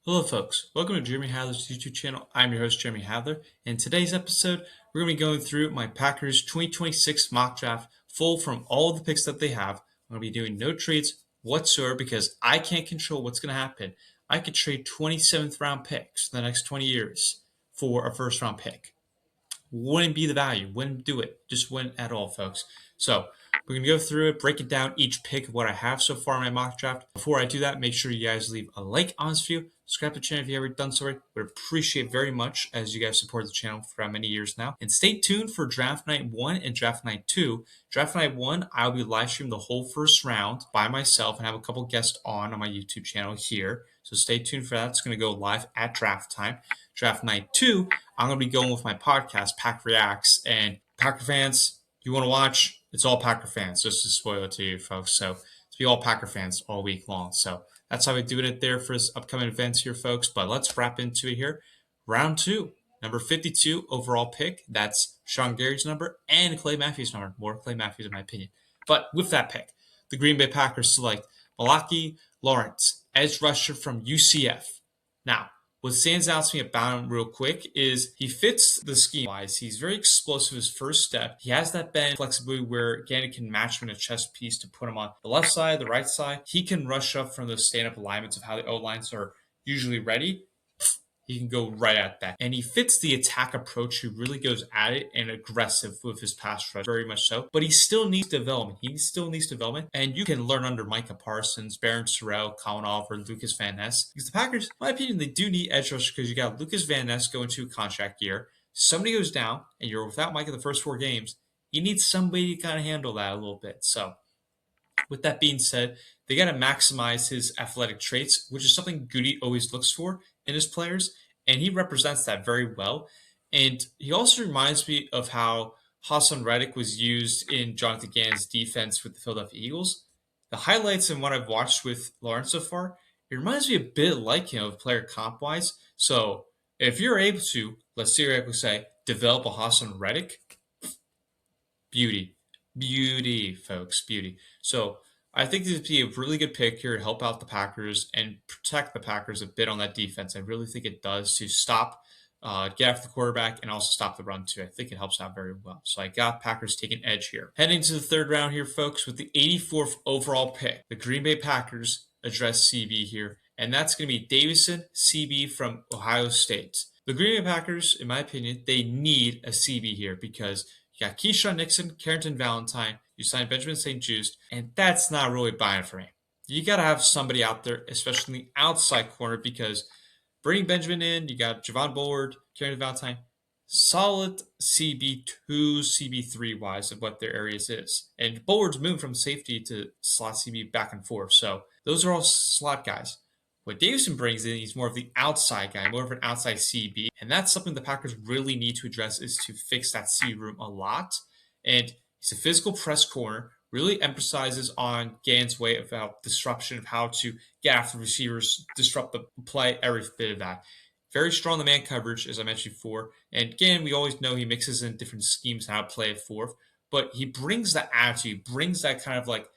Hello, folks. Welcome to Jeremy Hadler's YouTube channel. I'm your host, Jeremy Hadler. In today's episode, we're going to be going through my Packers 2026 mock draft, full from all the picks that they have. I'm going to be doing no trades whatsoever because I can't control what's going to happen. I could trade 27th round picks for the next 20 years for a first round pick. Wouldn't be the value, wouldn't do it, just wouldn't at all, folks. So we're going to go through it, breaking down each pick of what I have so far in my mock draft. Before I do that, make sure you guys leave a like on this video, subscribe to the channel if you haven't done so already. Would appreciate very much as you guys support the channel for many years now. And stay tuned for Draft Night 1 and Draft Night 2. Draft Night 1, I'll be live streaming the whole first round by myself and have a couple guests on my YouTube channel here. So stay tuned for that. It's going to go live at draft time. Draft Night 2, I'm going to be going with my podcast, Pack Reacts. And Packer fans, you want to watch, it's all Packer fans, just to spoil it to you folks. So it's be all Packer fans all week long. So that's how we're doing it there for this upcoming events here, folks. But let's wrap into it here. Round 2, number 52 overall pick. That's Sean Gary's number and Clay Matthews' number. More Clay Matthews, in my opinion. But with that pick, the Green Bay Packers select Malaki Lawrence, edge rusher from UCF. Now, what stands out to me about him real quick is he fits the scheme wise. He's very explosive his first step. He has that bend flexibility where again it can match him in a chest piece to put him on the left side, the right side. He can rush up from those stand-up alignments of how the O-lines are usually ready. He can go right at that. And he fits the attack approach. He really goes at it and aggressive with his pass rush, very much so. But he still needs development. And you can learn under Micah Parsons, Barron Sorrell, Colin Oliver, Lucas Van Ness. Because the Packers, in my opinion, they do need edge rushers because you got Lucas Van Ness going to a contract year. Somebody goes down and you're without Micah the first 4 games. You need somebody to kind of handle that a little bit. So with that being said, they got to maximize his athletic traits, which is something Goody always looks for in his players, and he represents that very well. And he also reminds me of how Hassan Reddick was used in Jonathan Gannon's defense with the Philadelphia Eagles. The highlights and what I've watched with Lawrence so far, it reminds me a bit like him of player comp wise. So if you're able to, let's theoretically say, develop a Hassan Reddick, beauty, folks, beauty. So I think this would be a really good pick here to help out the Packers and protect the Packers a bit on that defense. I really think it does to stop, get after the quarterback and also stop the run too. I think it helps out very well. So I got Packers taking edge here. Heading to the third round here, folks, with the 84th overall pick, the Green Bay Packers address CB here, and that's going to be Davison CB from Ohio State. The Green Bay Packers, in my opinion, they need a CB here because you got Keyshawn Nixon, Carrington Valentine, you signed Benjamin St-Juste, and that's not really buying for me. You got to have somebody out there, especially in the outside corner, because bringing Benjamin in, you got Javon Bullard, Carrington Valentine, solid CB2, CB3 wise of what their areas is. And Bullard's moved from safety to slot CB back and forth. So those are all slot guys. What Davison brings in, he's more of the outside guy, more of an outside CB. And that's something the Packers really need to address is to fix that CB room a lot. And he's a physical press corner, really emphasizes on Gannon's way about disruption, of how to get after receivers, disrupt the play, every bit of that. Very strong in the man coverage, as I mentioned before. And again, we always know he mixes in different schemes and how to play it forth. But he brings that attitude, brings that kind of like,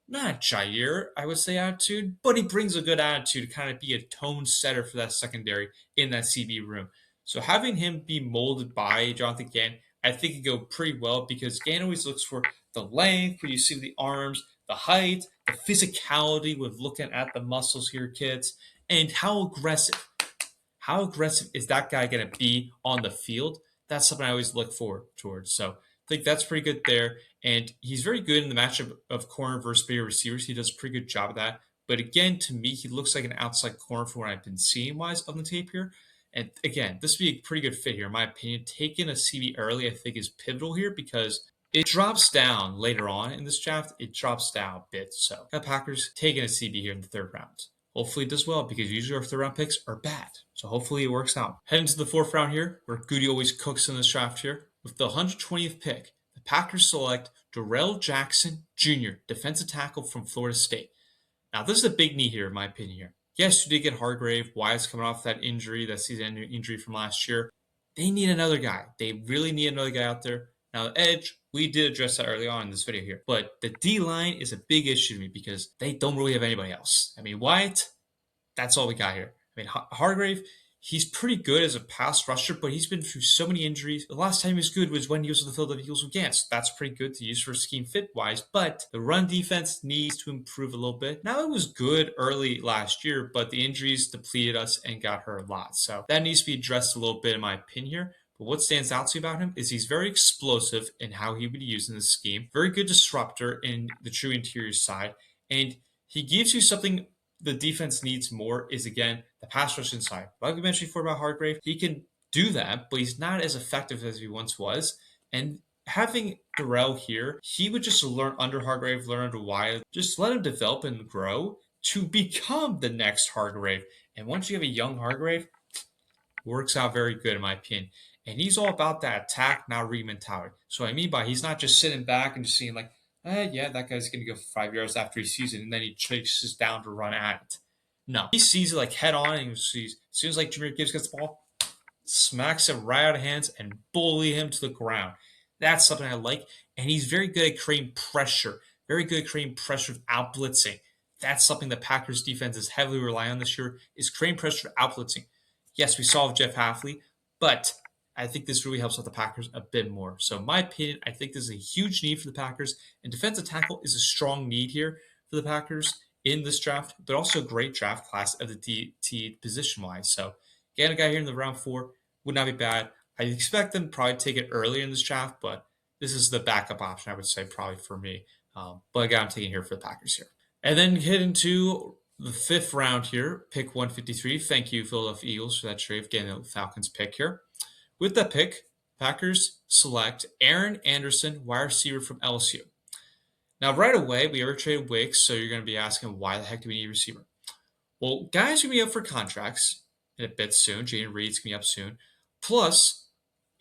not Jair, I would say, attitude, but he brings a good attitude to kind of be a tone setter for that secondary in that CB room. So having him be molded by Jonathan Gannon, I think it go pretty well because Gannon always looks for the length, where you see the arms, the height, the physicality with looking at the muscles here, kids, and how aggressive. How aggressive is that guy going to be on the field? That's something I always look forward towards. So I think that's pretty good there. And he's very good in the matchup of corner versus bigger receivers. He does a pretty good job of that. But again, to me, he looks like an outside corner from what I've been seeing wise on the tape here. And again, this would be a pretty good fit here, in my opinion. Taking a CB early, I think, is pivotal here because it drops down later on in this draft. It drops down a bit. So got Packers taking a CB here in the third round. Hopefully it does well because usually our third round picks are bad. So hopefully it works out. Heading to the fourth round here, where Goody always cooks in this draft here. With the 120th pick, the Packers select Darrell Jackson Jr., defensive tackle from Florida State. Now, this is a big need here, in my opinion here. Yes, you did get Hargrave. Wyatt's coming off that injury, that season injury from last year. They need another guy. They really need another guy out there. Now, the edge, we did address that early on in this video here. But the D-line is a big issue to me because they don't really have anybody else. I mean, Wyatt, that's all we got here. I mean, Hargrave, he's pretty good as a pass rusher, but he's been through so many injuries. The last time he was good was when he was with the Philadelphia Eagles with Gantz. That's pretty good to use for scheme fit wise, but the run defense needs to improve a little bit. Now, it was good early last year, but the injuries depleted us and got hurt a lot. So that needs to be addressed a little bit, in my opinion here. But what stands out to me about him is he's very explosive in how he would use in the scheme. Very good disruptor in the true interior side. And he gives you something the defense needs more is, again, the pass rush inside. Like we mentioned before about Hargrave, he can do that, but he's not as effective as he once was. And having Darrell here, he would just learn under Hargrave, learn under Wyatt, just let him develop and grow to become the next Hargrave. And once you have a young Hargrave, works out very good in my opinion. And he's all about that attack, not read mentality. So what I mean by he's not just sitting back and just seeing like, yeah, that guy's going to go for 5 yards after he sees it, and then he chases down to run at it. No, he sees it like head on, and he sees, as soon as like Jahmyr Gibbs gets the ball, smacks it right out of hands and bully him to the ground. That's something I like. And he's very good at creating pressure, very good at creating pressure without blitzing. That's something the Packers defense is heavily relying on this year, is creating pressure without blitzing. Yes, we saw Jeff Hafley, but I think this really helps out the Packers a bit more. So in my opinion, I think this is a huge need for the Packers, and defensive tackle is a strong need here for the Packers in this draft, but also a great draft class of the DT position-wise. So getting a guy here in the round 4 would not be bad. I expect them to probably take it earlier in this draft, but this is the backup option, I would say, probably for me. But a guy I'm taking here for the Packers here. And then get into the 5th round here, pick 153. Thank you, Philadelphia Eagles, for that trade of getting the Falcons pick here. With that pick, Packers select Aaron Anderson, wide receiver from LSU. Now, right away, we ever traded Wicks, so you're going to be asking, why the heck do we need a receiver? Well, guys are going to be up for contracts in a bit soon. Jaden Reed's going to be up soon. Plus,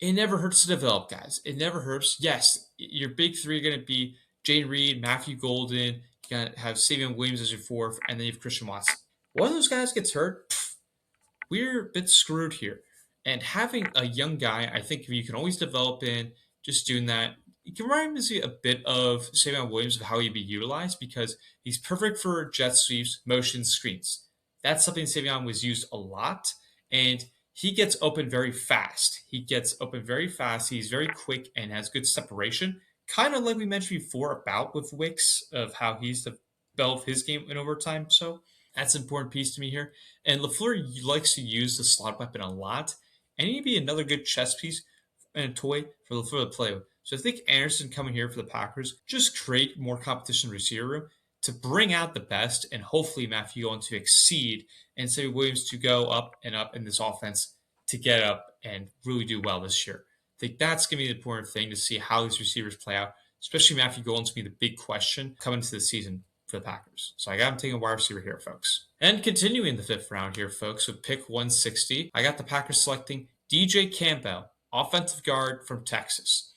it never hurts to develop guys. It never hurts. Yes, your big 3 are going to be Jaden Reed, Matthew Golden. You're going to have Savion Williams as your 4th, and then you have Christian Watson. One of those guys gets hurt, we're a bit screwed here. And having a young guy, I think you can always develop in, just doing that. It can remind me a bit of Savion Williams of how he'd be utilized, because he's perfect for jet sweeps, motion screens. That's something Savion was used a lot, and he gets open very fast. He's very quick and has good separation. Kind of like we mentioned before about with Wicks, of how he's developed his game in overtime. So that's an important piece to me here. And LaFleur likes to use the slot weapon a lot, and he'd be another good chess piece and a toy for LaFleur to play with. So I think Anderson coming here for the Packers just create more competition in the receiver room to bring out the best, and hopefully Matthew going to exceed, and say Williams to go up and up in this offense to get up and really do well this year. I think that's going to be the important thing to see how these receivers play out, especially Matthew Golden's to be the big question coming into the season for the Packers. So I got him taking a wide receiver here, folks. And continuing the 5th round here, folks, with pick 160, I got the Packers selecting DJ Campbell, offensive guard from Texas.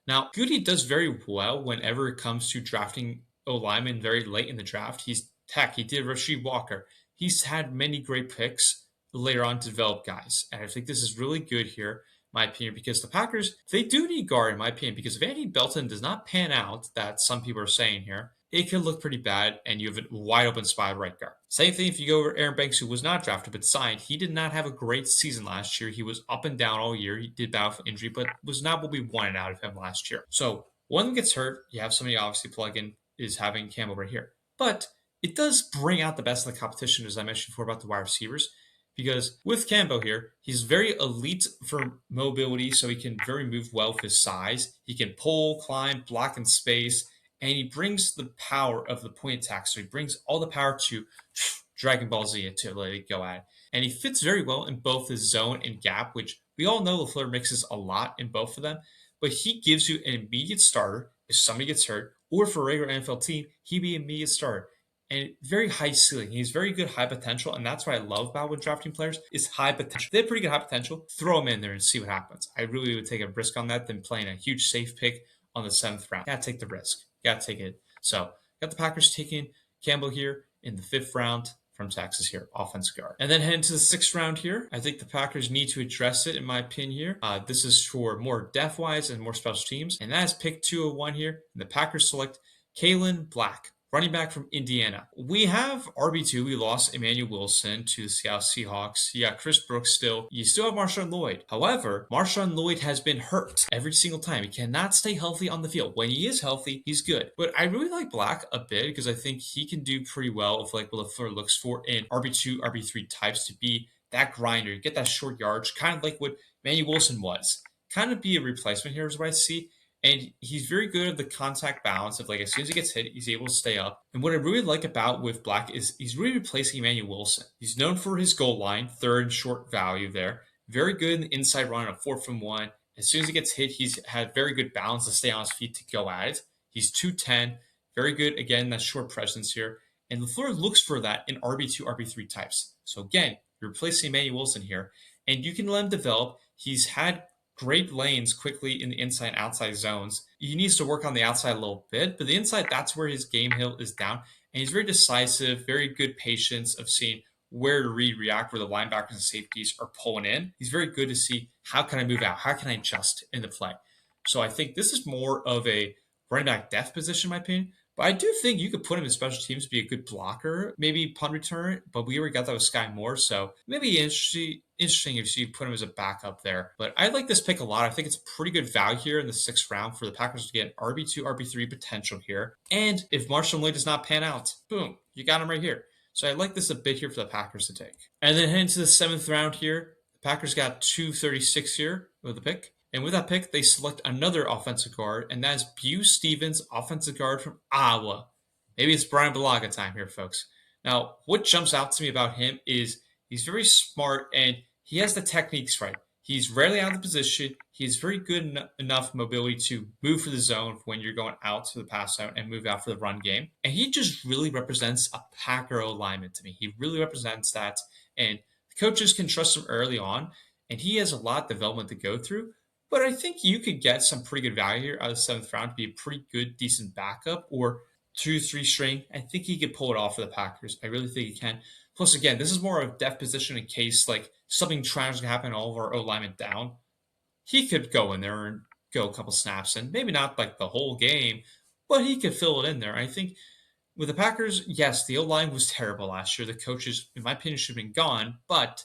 Now, Goody does very well whenever it comes to drafting O-linemen very late in the draft. He did Rasheed Walker. He's had many great picks later on to develop guys. And I think this is really good here, in my opinion, because the Packers, they do need guard, in my opinion, because if Andy Belton does not pan out, that some people are saying here, it could look pretty bad, and you have a wide open spot at right guard. Same thing if you go over Aaron Banks, who was not drafted but signed. He did not have a great season last year. He was up and down all year. He did battle for injury, but was not what we wanted out of him last year. So one that gets hurt, you have somebody obviously plug in, is having Campbell right here. But it does bring out the best of the competition, as I mentioned before about the wide receivers, because with Campbell here, he's very elite for mobility, so he can very move well with his size. He can pull, climb, block in space, and he brings the power of the point attack. So he brings all the power to Dragon Ball Z to let it go at. And he fits very well in both his zone and gap, which we all know LaFleur mixes a lot in both of them. But he gives you an immediate starter if somebody gets hurt, or for a regular NFL team, he'd be an immediate starter. And very high ceiling. He's very good high potential, and that's what I love about when drafting players is high potential. They have pretty good high potential. Throw them in there and see what happens. I really would take a risk on that than playing a huge safe pick on the 7th round. Gotta take the risk. Gotta take it. So got the Packers taking Campbell here in the 5th round from Texas here, offensive guard. And then heading to the 6th round here, I think the Packers need to address it, in my opinion here. This is for more depth-wise and more special teams. And that is pick 201 here. And the Packers select Kalen Black, running back from Indiana. We have RB2. We lost Emmanuel Wilson to the Seattle Seahawks. You got Chris Brooks still. You still have Marshawn Lloyd. However, Marshawn Lloyd has been hurt every single time. He cannot stay healthy on the field. When he is healthy, he's good. But I really like Black a bit because I think he can do pretty well with like what LaFleur looks for in RB2, RB3 types to be that grinder, get that short yardage, kind of like what Emmanuel Wilson was. Kind of be a replacement here is what I see. And he's very good at the contact balance of like as soon as he gets hit, he's able to stay up. And what I really like about with Black is he's really replacing Emmanuel Wilson. He's known for his goal line, third short value there. Very good in the inside run on a 4-from-1. As soon as he gets hit, he's had very good balance to stay on his feet to go at it. He's 210, very good again, that short presence here. And LaFleur looks for that in RB2, RB3 types. So again, you're replacing Emmanuel Wilson here, and you can let him develop. He's had great lanes quickly in the inside and outside zones. He needs to work on the outside a little bit, but the inside, that's where his game hill is down. And he's very decisive, very good patience of seeing where to react, where the linebackers and safeties are pulling in. He's very good to see how can I move out? How can I adjust in the play? So I think this is more of a running back depth position, in my opinion. But I do think you could put him in special teams to be a good blocker, maybe punt return. But we already got that with Sky Moore, so maybe interesting if you put him as a backup there. But I like this pick a lot. I think it's a pretty good value here in the 6th round for the Packers to get RB2, RB3 potential here. And if Marshawn Lloyd does not pan out, boom, you got him right here. So I like this a bit here for the Packers to take. And then heading to the 7th round here, the Packers got 236 here with the pick. And with that pick, they select another offensive guard, and that is Beau Stevens, offensive guard from Iowa. Maybe it's Brian Bulaga time here, folks. Now, what jumps out to me about him is he's very smart, and he has the techniques right. He's rarely out of the position. He's very good enough mobility to move for the zone when you're going out to the pass zone and move out for the run game. And he just really represents a Packer alignment to me. He really represents that, and the coaches can trust him early on, and he has a lot of development to go through. But I think you could get some pretty good value here out of the 7th round to be a pretty good, decent backup or 2-3 string. I think he could pull it off for the Packers. I really think he can. Plus, again, this is more of a depth position in case like something tragic can happen, all of our O-linemen down. He could go in there and go a couple snaps and maybe not like the whole game, but he could fill it in there. I think with the Packers, yes, the O-line was terrible last year. The coaches, in my opinion, should have been gone, but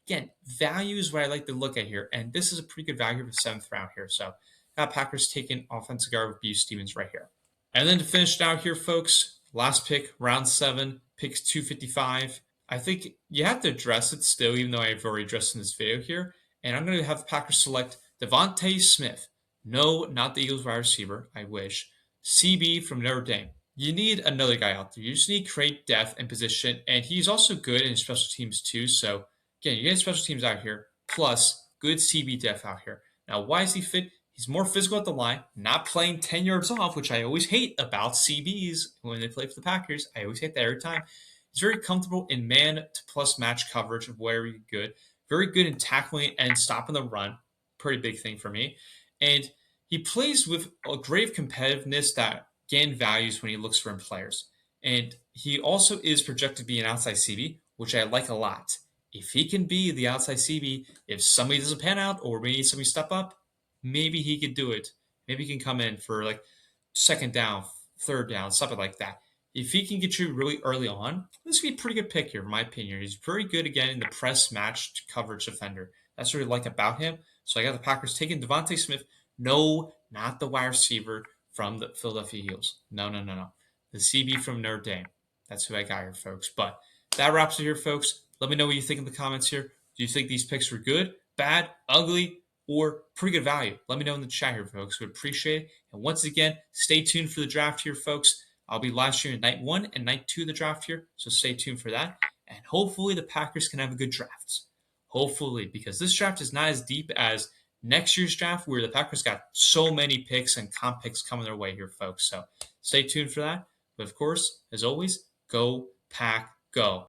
again, value is what I like to look at here, and this is a pretty good value for the 7th round here. So, got Packers taking offensive guard with Beau Stevens right here. And then to finish it out here, folks, last pick, round 7, picks 255. I think you have to address it still, even though I've already addressed in this video here. And I'm going to have the Packers select Devontae Smith. No, not the Eagles wide receiver. I wish. CB from Notre Dame. You need another guy out there. You just need to create depth and position, and he's also good in special teams too. So again, you're getting special teams out here, plus good CB depth out here. Now, why is he fit? He's more physical at the line, not playing 10 yards off, which I always hate about CBs when they play for the Packers. I always hate that every time. He's very comfortable in man to plus match coverage of where he's good. Very good in tackling and stopping the run. Pretty big thing for me. And he plays with a great competitiveness that gain values when he looks for players. And he also is projected to be an outside CB, which I like a lot. If he can be the outside CB, if somebody doesn't pan out or we need somebody to step up, maybe he could do it. Maybe he can come in for like 2nd down, 3rd down, something like that. If he can get you really early on, this would be a pretty good pick here, in my opinion. He's very good, again, in the press matched coverage defender. That's what I like about him. So I got the Packers taking Devontae Smith. No, not the wide receiver from the Philadelphia Eagles. No. The CB from Notre Dame. That's who I got here, folks. But that wraps it here, folks. Let me know what you think in the comments here. Do you think these picks were good, bad, ugly, or pretty good value? Let me know in the chat here, folks. We'd appreciate it. And once again, stay tuned for the draft here, folks. I'll be live streaming night 1 and night 2 of the draft here, so stay tuned for that. And hopefully the Packers can have a good draft. Hopefully, because this draft is not as deep as next year's draft, where the Packers got so many picks and comp picks coming their way here, folks. So stay tuned for that. But of course, as always, go Pack, go.